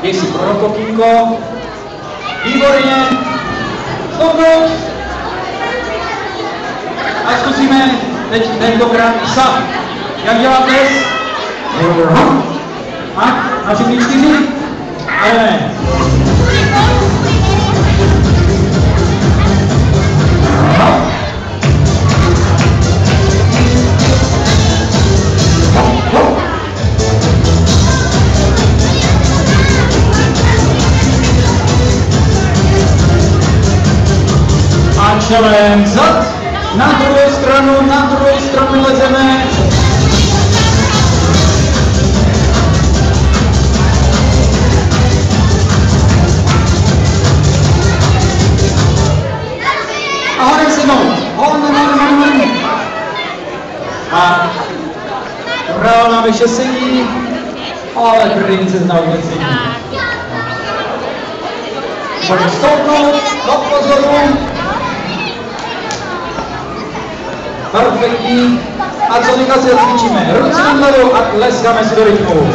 Děj si pro rokokínko. Výborně. Stopnout. A zkusíme teď tentokrát sa. Jak děláte? A na všechny 4? Ale ne. A čelem zad, na druhou stranu lezeme. A honem sednout, honem. A král nám ještě sedí, ale princezna vůbec sedí. Pojďme stoupnout, do pozoru. Perfektní. A co teďka si cvičíme? Ruce nad hlavou a tleskáme si do rytmu.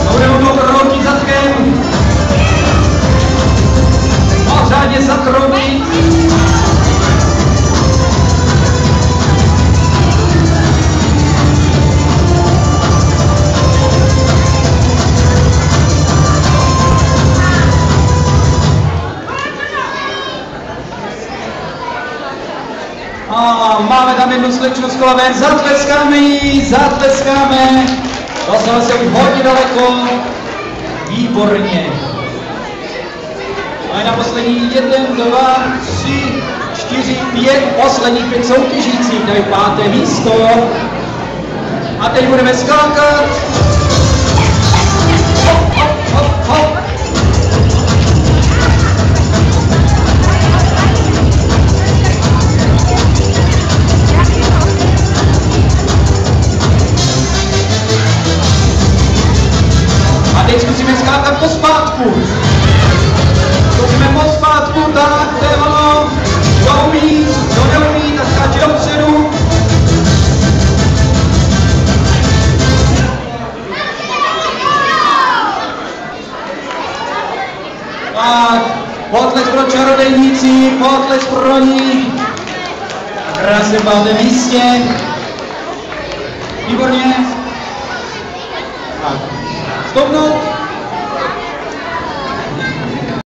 A budeme to prohodit zadkem. No, řádně zatroubit. A máme tam jednu slečnu z kolaven, zatleskáme jí, zatleskáme. Dostala se už hodně daleko. Výborně. A na poslední 1, 2, 3, 4, 5, posledních 5 soutěžících, dají 5. místo. A teď budeme skákat. Hop, hop, hop, hop. Teď zkusíme skákat pospátku. Zkusíme pospátku, tak, to je ono. Kdo umí, kdo neumí, tak skáče dopředu. Tak, potlesk pro čarodejníci, potlesk pro ní. Krásně v 5. místě. Výborně. Tak. Stopnout.